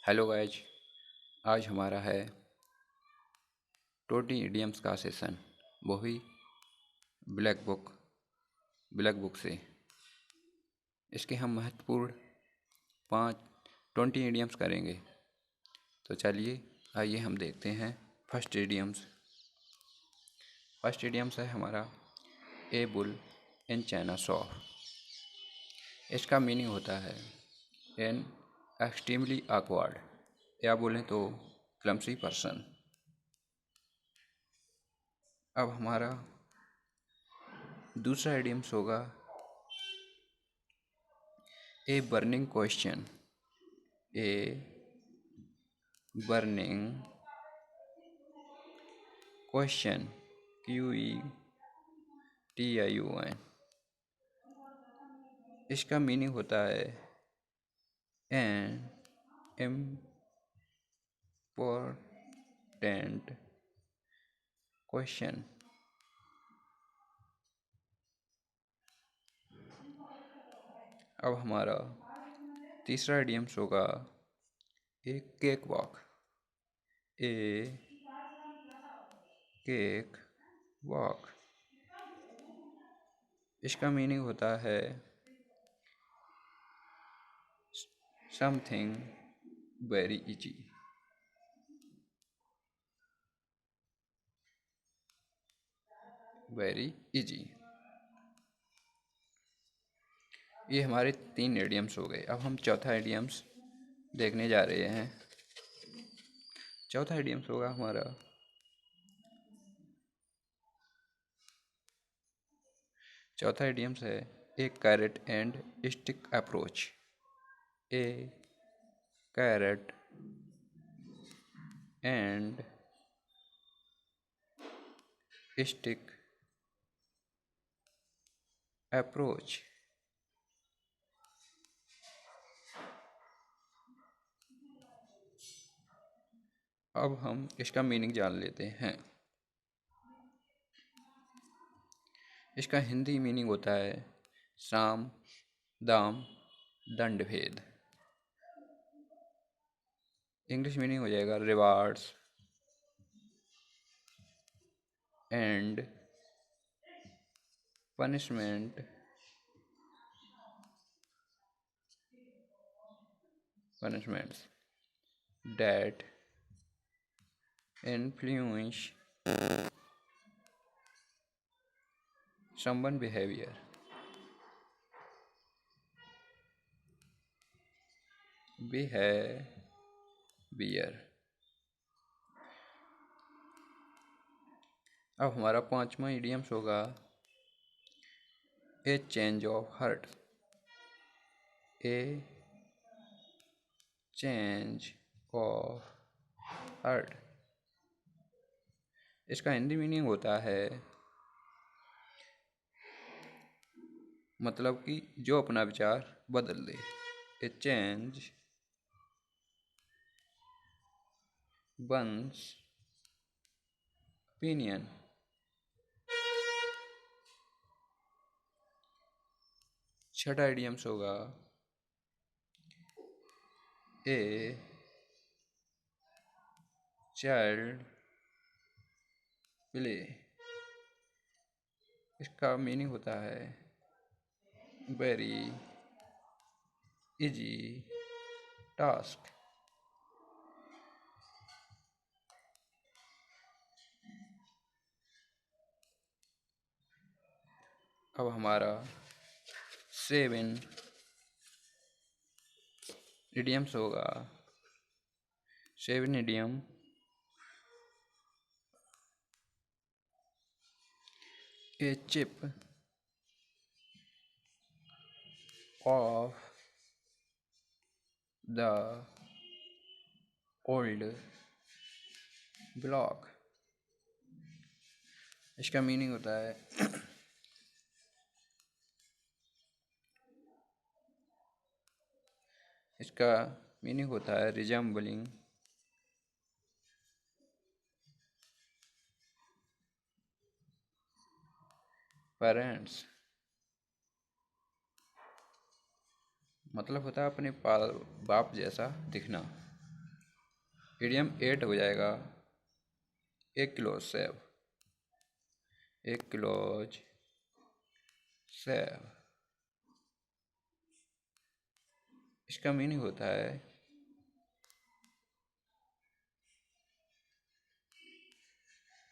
Hello guys. आज हमारा है 20 इडियम्स का सेशन, वो भी ब्लैक बुक से। इसके हम महत्वपूर्ण 20 इडियम्स करेंगे। तो चलिए आइए हम देखते हैं फर्स्ट इडियम्स है हमारा ए बुल इन चाइना शॉप। इसका मीनिंग होता है एन एक्सट्रीमली awkward, या बोलें तो क्लमसी पर्सन। अब हमारा दूसरा इडियम्स होगा a burning question. A burning question, QUESTION। इसका मीनिंग होता है एन इम्पोर्टेंट क्वेश्चन। अब हमारा तीसरा इडियम्स होगा ए केक वॉक। ए केक वॉक, इसका मीनिंग होता है something very easy. Very easy. ये हमारे 3 इडियम्स हो गए। अब हम चौथा इडियम्स देखने जा रहे हैं। चौथा इडियम्स होगा हमारा चौथा इडियम्स है a carrot and stick approach. A carrot and stick approach. अब हम इसका मीनिंग जान लेते हैं। इसका हिंदी मीनिंग होता है साम दाम दंड भेद। इंग्लिश मीनिंग हो जाएगा rewards and punishments that influence someone behavior। अब हमारा पांचवा इडियम्स होगा ए change of heart. A change of heart, इसका हिंदी मीनिंग होता है मतलब कि जो अपना विचार बदल दे। A change one's opinion. छठा इडियम्स होगा ए चाइल्ड प्ले। इसका मीनिंग होता है वेरी इजी टास्क। अब हमारा 7 इडियम्स होगा। 7 idiom a chip off the old block. इसका मीनिंग होता है इसका मीनिंग होता है रिजम्बलिंग पेरेंट्स। मतलब होता है अपने बाप जैसा दिखना। इडियम 8 हो जाएगा a close save. A close save, इसका मीनिंग होता है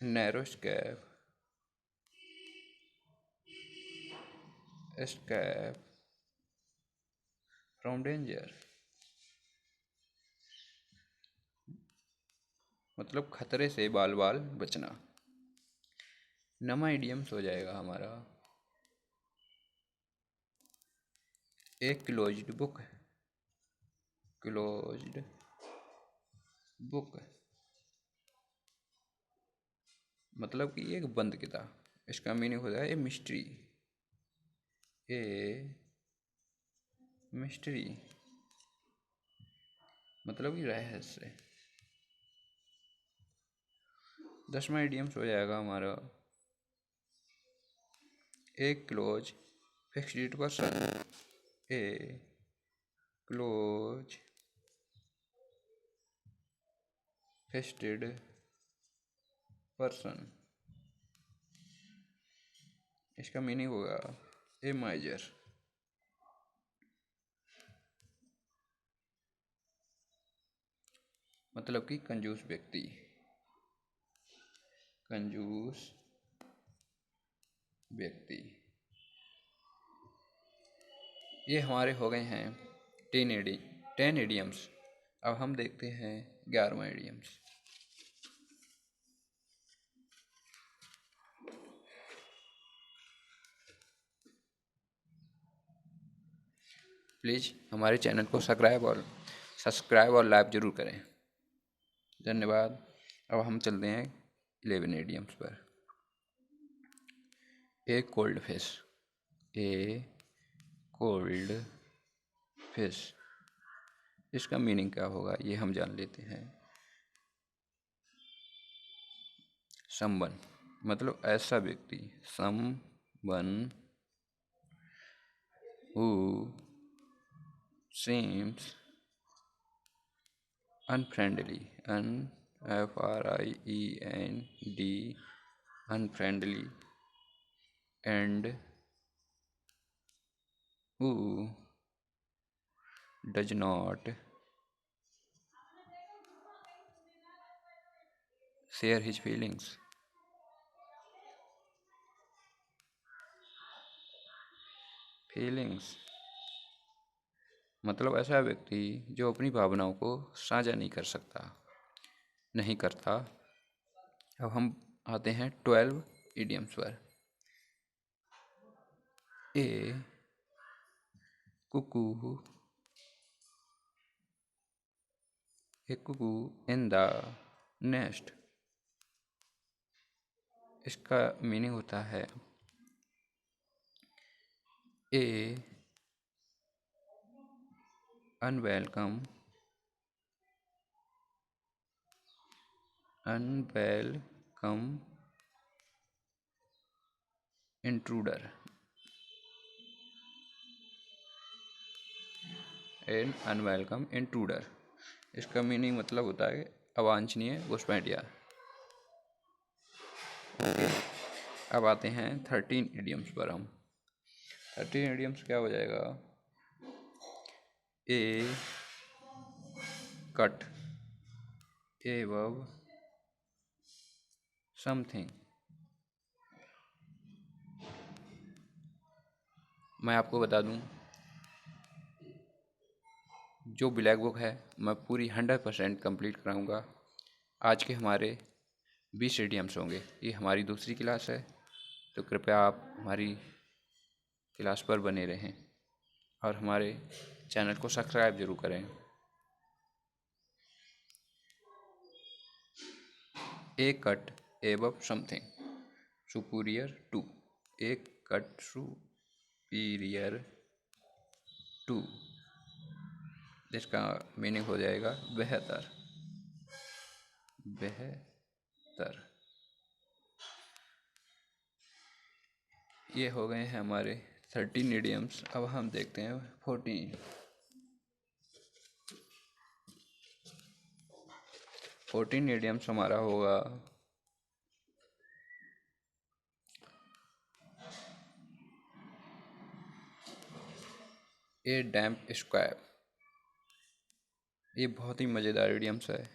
narrow escape, escape from danger, मतलब खतरे से बाल बाल बचना। नमा इडियम्स हो जाएगा हमारा a closed book. Closed book मतलब कि एक बंद किताब, इसका मीनिंग होता है ए मिस्ट्री। ए मिस्ट्री मतलब कि रहस्य। 10वां इडियम्स हो जाएगा हमारा ए क्लोज फिक्स्ड पर्सन। ए क्लोज फिक्स्ड पर्सन, इसका मीनिंग होगा ए माइजर। मतलब कि कंजूस व्यक्ति। कंजूस व्यक्ति। ये हमारे हो गए हैं 10 इडियम्स। अब हम देखते हैं 11वां इडियम्स। प्लीज़ हमारे चैनल को सब्सक्राइब और लाइक जरूर करें। धन्यवाद। अब हम चलते हैं 11 इडियम्स पर। ए कोल्ड फिश। ए कोल्ड फिश, इसका मीनिंग क्या होगा ये हम जान लेते हैं। समवन मतलब ऐसा व्यक्ति। Someone who seems unfriendly, friend, unfriendly, and who does not share his feelings। मतलब ऐसा व्यक्ति जो अपनी भावनाओं को साझा नहीं करता। अब हम आते हैं 12 इडियम्स पर। A cuckoo in the nest, इसका मीनिंग होता है a unwelcome intruder. An unwelcome intruder, इसका मीनिंग मतलब होता है अवांछनीय घुसपैठिया। ओके, अब आते हैं 13 इडियम्स पर। हम 13 इडियम्स क्या हो जाएगा। ए कट एबव समथिंग। मैं आपको बता दूं, जो ब्लैक बुक है मैं पूरी 100% कंप्लीट कराऊंगा। आज के हमारे 20 इडियम्स होंगे। ये हमारी दूसरी क्लास है, तो कृपया आप हमारी क्लास पर बने रहें और हमारे चैनल को सब्सक्राइब जरूर करें। A cut above something superior to. A cut superior to, जिसका मीनिंग हो जाएगा बेहतर। ये हो गए हैं हमारे 13 इडियम्स। अब हम देखते हैं 14। 14 इडियम्स हमारा होगा ए डैम्प स्क्वायर। ये बहुत ही मज़ेदार इडियम्स है,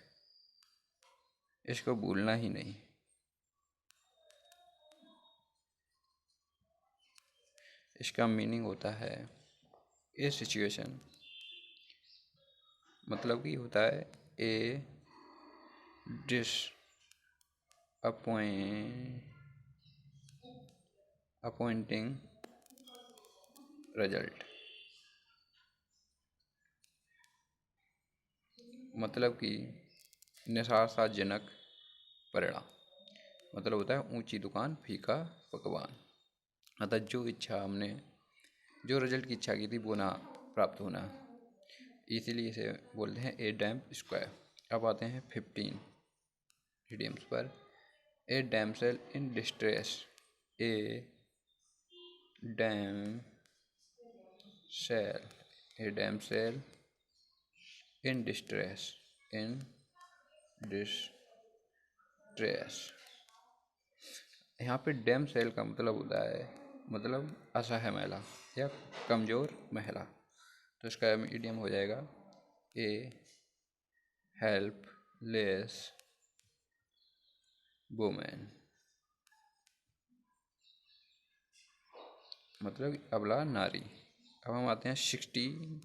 इसको भूलना ही नहीं। इसका मीनिंग होता है ए सिचुएशन, मतलब कि होता है ए डिस अपॉइंटिंग रिजल्ट, मतलब कि निराशाजनक परिणाम। मतलब होता है ऊंची दुकान फीका पकवान, अतः जो रिजल्ट की इच्छा की थी वो ना प्राप्त होना, इसीलिए इसे बोलते हैं ए डैम्प स्क्वायर। अब आते हैं 15 इडियम्स पर। A damsel in distress, a damsel, a damsel in distress, in distress. यहाँ पे डैम सेल का मतलब होता है मतलब असहाय महिला या कमज़ोर महिला, तो इसका इडियम हो जाएगा ए हेल्पलेस वुमेन, मतलब अबला नारी। अब हम आते हैं 16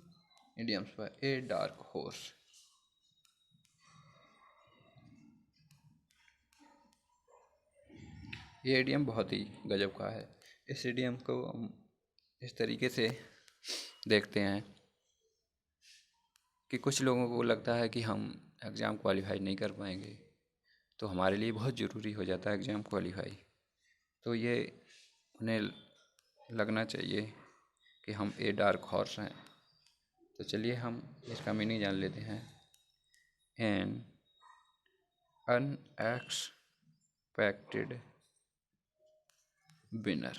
इडियम्स पर। ए डार्क हॉर्स, ये इडियम बहुत ही गजब का है। इस इडियम को हम इस तरीके से देखते हैं कि कुछ लोगों को लगता है कि हम एग्ज़ाम क्वालिफाई नहीं कर पाएंगे, तो हमारे लिए बहुत ज़रूरी हो जाता है एग्ज़ाम क्वालिफाई। तो ये उन्हें लगना चाहिए कि हम ए डार्क हॉर्स हैं। तो चलिए हम इसका मीनिंग जान लेते हैं। एन अनएक्सपेक्टेड विनर,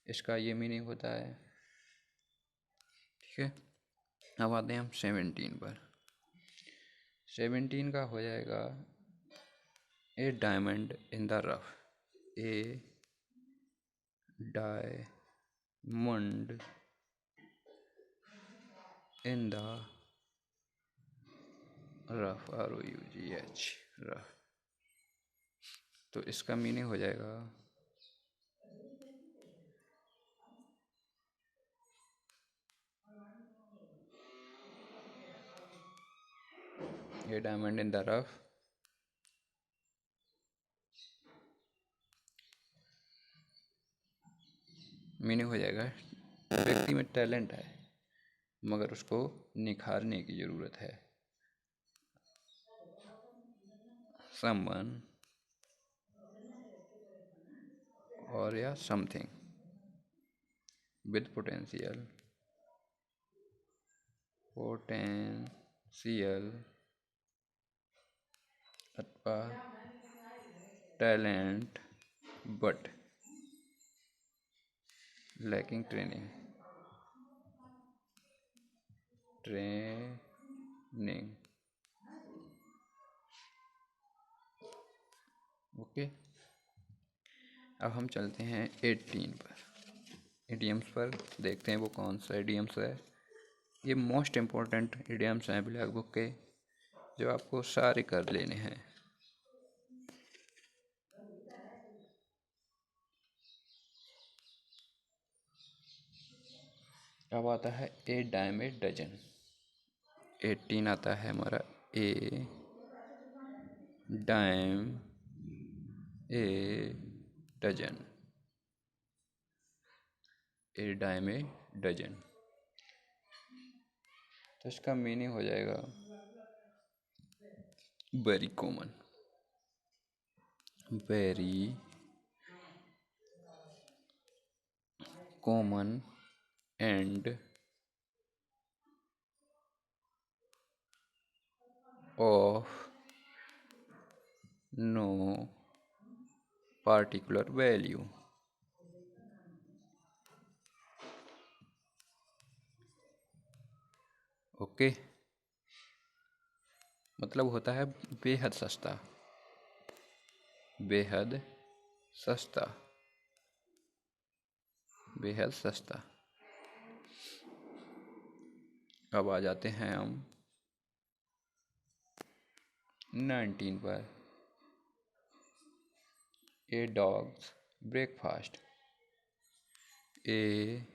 इसका ये मीनिंग होता है। ठीक है, अब आते हैं हम 17 पर। 17 का हो जाएगा a diamond in the rough, a diamond in the rough, ROUGH, rough. तो इसका मीनिंग हो जाएगा a diamond in the rough, meaning हो जाएगा व्यक्ति में टैलेंट है मगर उसको निखारने की ज़रूरत है। समवन और या समथिंग विद पोटेंशियल अथवा talent but lacking training. Okay, अब हम चलते हैं 18 पर। इडियम्स पर देखते हैं वो कौन सा इडियम्स है। ये मोस्ट इम्पोर्टेंट इडियम्स हैं ब्लैक बुक के, जो आपको सारे कर लेने हैं। अब आता है ए डाइम ए डजन। 18 आता है हमारा a dime a dozen, a dime a dozen. तो इसका मीनिंग हो जाएगा very common, very common and of no particular value. Okay, मतलब होता है बेहद सस्ता, बेहद सस्ता, बेहद सस्ता। अब आ जाते हैं हम 19 पर। A dogs breakfast, a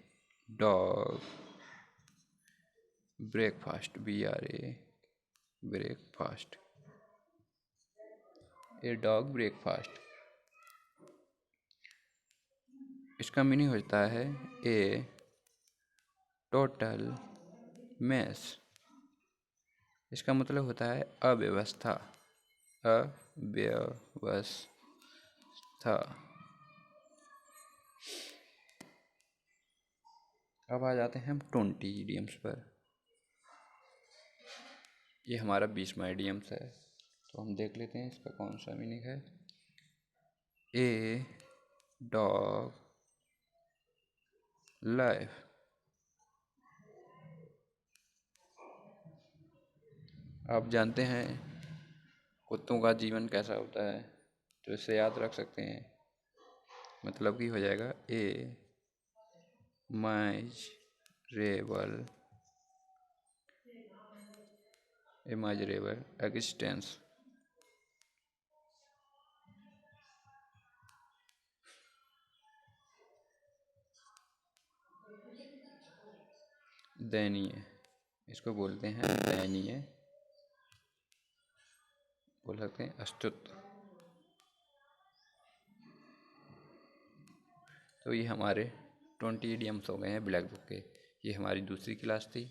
dog breakfast, BRA breakfast, a dog breakfast. इसका मीनिंग होता है ए टोटल मैस। इसका मतलब होता है अव्यवस्था, अव्यवस्था। अब आ जाते हैं हम 20 इडियम्स पर। ये हमारा 20वां इडियम्स है, तो हम देख लेते हैं इसका कौन सा मीनिंग है। ए डॉग लाइफ, आप जानते हैं कुत्तों का जीवन कैसा होता है, तो इसे याद रख सकते हैं। मतलब कि हो जाएगा ए माइजरेबल, इमेजरेबल एक्जिस्टेंस। दयनीय, इसको बोलते हैं दयनीय, बोल सकते हैं अस्तित्व। तो ये हमारे 20 इडियम्स हो गए हैं ब्लैक बुक के। ये हमारी दूसरी क्लास थी।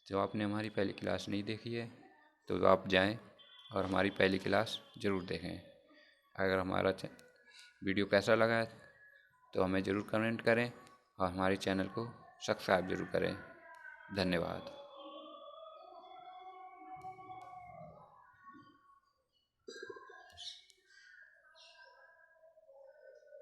जो आपने हमारी पहली क्लास नहीं देखी है तो आप जाएं और हमारी पहली क्लास ज़रूर देखें। अगर हमारा वीडियो कैसा लगा है तो हमें ज़रूर कमेंट करें और हमारे चैनल को सब्सक्राइब ज़रूर करें। धन्यवाद।